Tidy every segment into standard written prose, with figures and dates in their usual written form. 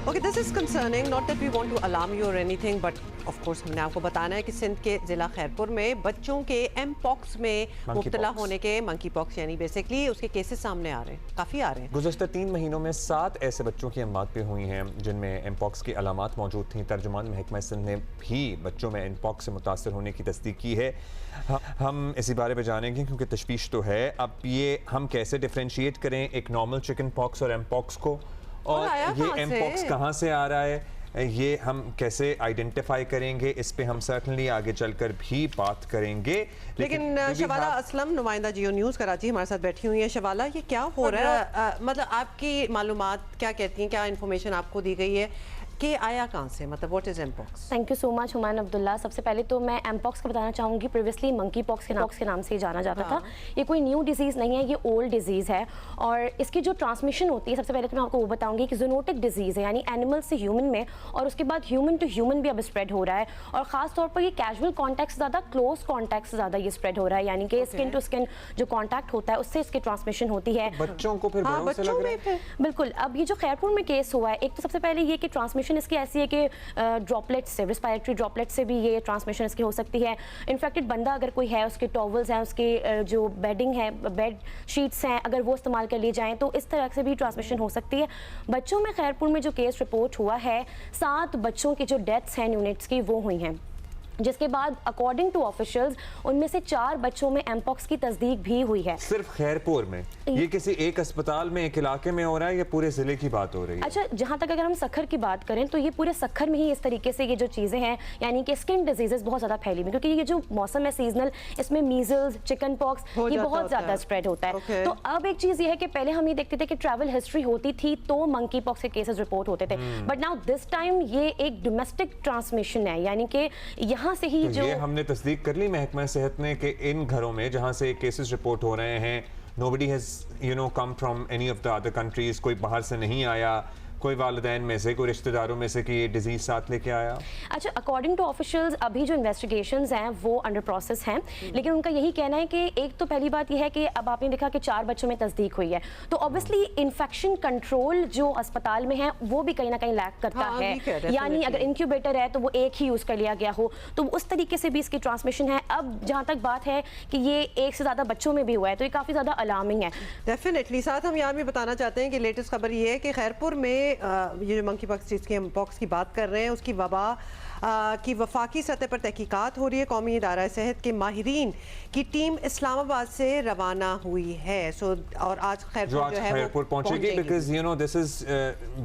Okay, this is concerning. Not that we want to alarm you or anything, but of course हमने आपको बताना है कि सिंध के ज़िला खैरपुर में बच्चों के एमपॉक्स में मुब्तला होने के मंकी पॉक्स यानी बेसिकली उसके केसेस सामने आ रहे हैं, काफ़ी आ रहे हैं। गुज़श्ता 3 महीनों में 7 ऐसे बच्चों की अमवात भी हुई हैं जिनमें एमपॉक्स की अलामात मौजूद थीं। तर्जुमान महकमा सिंध ने भी बच्चों में एमपॉक्स से मुतासर होने की तस्दीक की है। हम इसी बारे में जानेंगे क्योंकि तशवीश तो है। अब ये हम कैसे डिफ्रेंशिएट करें एक नॉर्मल चिकन पॉक्स और एमपॉक्स को, और ये एमपॉक्स कहाँ से आ रहा है, ये हम कैसे आइडेंटिफाई करेंगे, इस पे हम सर्टनली आगे चलकर भी बात करेंगे। लेकिन शवाला असलम नुमाइंदा जियो न्यूज़ कराची हमारे साथ बैठी हुई है। शवाला, ये क्या हो रहा है? मतलब आपकी मालूमात क्या कहती हैं, क्या इन्फॉर्मेशन आपको दी गई है कि आया कहाँ से, मतलब what is mpox? Thank you so much Humayun Abdullah. सबसे पहले तो मैं एमपॉक्स का बताना चाहूँगी। प्रीवियसली मंकी पॉक्स के नाम से जाना जाता था। ये कोई न्यू डिजीज़ नहीं है, ये ओल्ड डिजीज़ है और इसकी जो ट्रांसमिशन होती है, सबसे पहले तो मैं आपको वो बताऊँगी कि जूनोटिक डिजीज़ है, यानी एनिमल से ह्यूमन में, और उसके बाद ह्यूमन टू ह्यूमन भी अब स्प्रेड हो रहा है। और ख़ास तौर पर ये कैजुअल कॉन्टैक्ट से ज़्यादा क्लोज कॉन्टैक्ट से ज़्यादा ये स्प्रेड हो रहा है, यानी कि स्किन टू स्किन जो कॉन्टैक्ट होता है उससे इसकी ट्रांसमिशन होती है। बच्चों को फिर बच्चों में बिल्कुल। अब ये जो खैरपुर में केस हुआ है, एक तो सबसे पहले ये कि ट्रांसमिशन इसकी ऐसी है कि ड्रॉपलेट्स से, रिस्पायरेटरी ड्रॉपलेट से भी ये ट्रांसमिशन इसकी हो सकती है। इन्फेक्टेड बंदा अगर कोई है, उसके टॉवल्स हैं, उसके जो बेडिंग है, बेड शीट्स हैं, अगर वो इस्तेमाल कर लिए जाएं तो इस तरह से भी ट्रांसमिशन हो सकती है। बच्चों में खैरपुर में जो केस रिपोर्ट हुआ है, 7 बच्चों की जो डेथ्स हैं यूनिट्स की वो हुई हैं, जिसके बाद अकॉर्डिंग टू ऑफिशियल्स उनमें से 4 बच्चों में एमपॉक्स की तस्दीक भी हुई है। सिर्फ खैरपुर में? ये किसी एक अस्पताल में, एक इलाके में हो रहा है या पूरे जिले की बात हो रही है? अच्छा, जहाँ तक अगर हम सखर की बात करें तो ये पूरे सखर में ही इस तरीके से ये जो चीज़ें हैं, यानी कि स्किन डिजीजेस बहुत ज़्यादा फैली हुई, क्योंकि ये जो मौसम है सीजनल, इसमें मीजल्स, चिकन पॉक्स ये बहुत ज़्यादा स्प्रेड होता है। तो अब एक चीज़ ये है कि पहले हम ये देखते थे कि ट्रैवल हिस्ट्री होती थी तो मंकी पॉक्स के केसेस रिपोर्ट होते थे, बट नाउ दिस टाइम ये एक डोमेस्टिक ट्रांसमिशन है, यानी कि यहाँ से ही जो हमने तस्दीक कर ली महकमा सेहत ने कि इन घरों में जहां से केसेस रिपोर्ट हो रहे हैं, nobody has come from any of the other countries, कोई बाहर से नहीं आया, कोई वालिदैन में से, कोई रिश्तेदारों में से कि ये डिजीज साथ लेके आया? अच्छा, अकॉर्डिंग टू ऑफिशियल्स अभी जो इन्वेस्टिगेशंस हैं वो अंडर प्रोसेस हैं, लेकिन उनका यही कहना है कि एक तो पहली बात यह है कि अब आपने देखा कि 4 बच्चों में तस्दीक हुई है, तो ऑब्वियसली इन्फेक्शन कंट्रोल जो अस्पताल में है वो भी कहीं ना कहीं लैक करता है। यानी अगर इंक्यूबेटर है तो वो एक ही यूज़ कर लिया गया हो, तो उस तरीके से भी इसकी ट्रांसमिशन है। अब जहाँ तक बात है कि ये एक से ज़्यादा बच्चों में भी हुआ है, तो ये काफ़ी ज़्यादा अलार्मिंग है। डेफिनेटली। साथ हम यहाँ भी बताना चाहते हैं कि लेटेस्ट खबर ये है कि खैरपुर में ये जो मंकी पॉक्स की बात कर रहे हैं, उसकी वबा की वफाकी सतह पर तहकीकात हो रही है। कौमी इदारा सेहत के माहिरीन की टीम इस्लामाबाद से रवाना हुई है। और आज खैरपुर जो है खैरपुर पहुंचेगी, because you know this is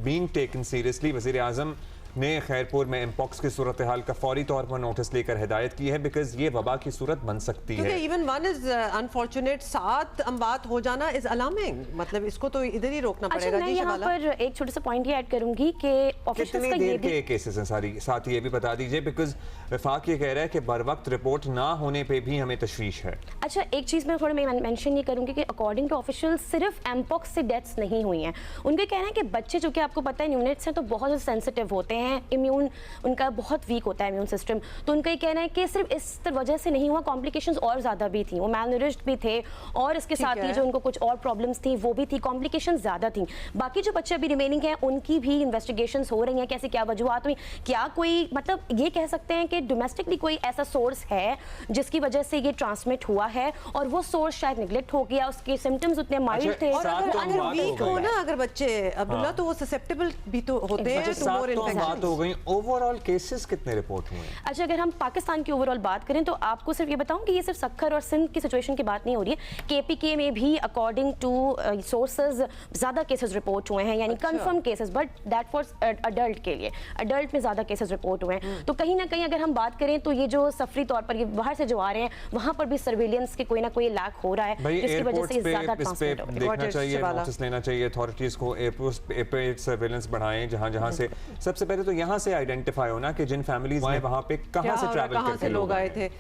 being taken seriously. वज़ीर आज़म ने खैरपुर में एमपॉक्स की सूरत हाल का फौरी तौर पर नोटिस लेकर हिदायत की है, बिकॉज ये वबा की सूरत बन सकती है। इवन वन इज अनफॉर्चुनेट, 7 अमवात हो जाना इज अलार्मिंग, मतलब इसको तो इधर ही रोकना पड़ेगा। मैं यहाँ पर एक छोटा सा पॉइंट ये ऐड करूंगी कि कितनी देर के केसेस हैं सारी, साथ ये भी बता दीजिए, बिकॉज वफाक ये कह रहा है कि बर वक्त रिपोर्ट ना होने पे भी हमें तशवीश है। अच्छा, एक चीज़ मैं थोड़ा मेंशन ये करूँगी कि अकॉर्डिंग टू ऑफिशियल सिर्फ एमपॉक्स से डेथ्स नहीं हुई हैं। उनका कहना है कि बच्चे जो कि आपको पता है यूनिट्स हैं तो बहुत ज़्यादा सेंसिटिव होते हैं, इम्यून उनका बहुत वीक होता है इम्यून सिस्टम, तो उनका ये कहना है कि सिर्फ इस वजह से नहीं हुआ, कॉम्प्लिकेशंस और ज़्यादा भी थी, वो मैलनरिश्ड भी थे और इसके साथ ही जो उनको कुछ और प्रॉब्लम्स थी वो भी थी, कॉम्प्लिकेशंस ज़्यादा थी। बाकी जो बच्चे अभी रिमेनिंग हैं उनकी भी इन्वेस्टिगेशंस हो रही हैं, कैसे क्या वजूहत हुई, क्या कोई मतलब ये कह सकते हैं कि डोमेस्टिकली कोई ऐसा सोर्स है जिसकी वजह से ये ट्रांसमिट हुआ है और वो सोर्स शायद निगलेक्ट हो गया, उसके सिम्टम्स उतने माइल्ड थे। और अगर वीक हो ना अगर बच्चे अब्दुल्ला, तो वो ससेप्टेबल भी तो होते हैं two more infection. Overall cases कितने रिपोर्ट हुए हैं? अच्छा, अगर हम पाकिस्तान की ओवरऑल बात करें तो आपको सिर्फ ये बताऊं कि ये सिर्फ सखर और सिंध की सिचुएशन की बात नहीं हो रही है, केपीके में भी अकॉर्डिंग टू सोर्सेज ज़्यादा केसेस रिपोर्ट हुए हैं, यानी confirm cases, but that for adult के लिए, अडल्ट में ज़्यादा केसेस रिपोर्ट हुए हैं। तो कहीं ना कहीं अगर हम बात करें तो ये जो सफरी तौर पर ये बाहर से जो आ रहे हैं वहाँ पर भी सर्विलेंस के कोई ना कोई लैक हो रहा है, जिसकी वजह से ज़्यादा ट्रांसमिट हो रहा है। देखना चाहिए, नोटिस लेना चाहिए अथॉरिटीज़ को, एयरपोर्ट पे सर्विलेंस बढ़ाएं जहाँ से सबसे पहले तो यहाँ से आइडेंटिफाई होना कि जिन फैमिलीज में वहाँ पे कहाँ से ट्रैवल करके लोग आए थे।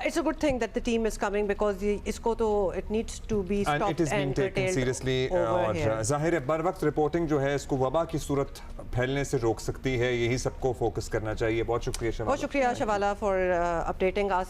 It's a good thing that the team is coming because इसको तो it needs to be stopped and it is being taken seriously और जाहिर है बर वक्त रिपोर्टिंग जो है इसको वबा की सूरत फैलने से रोक सकती है, यही सबको फोकस करना चाहिए। बहुत शुक्रिया शवाला। बहुत शुक्रिया शवाला फॉर अपडेटिंग अस।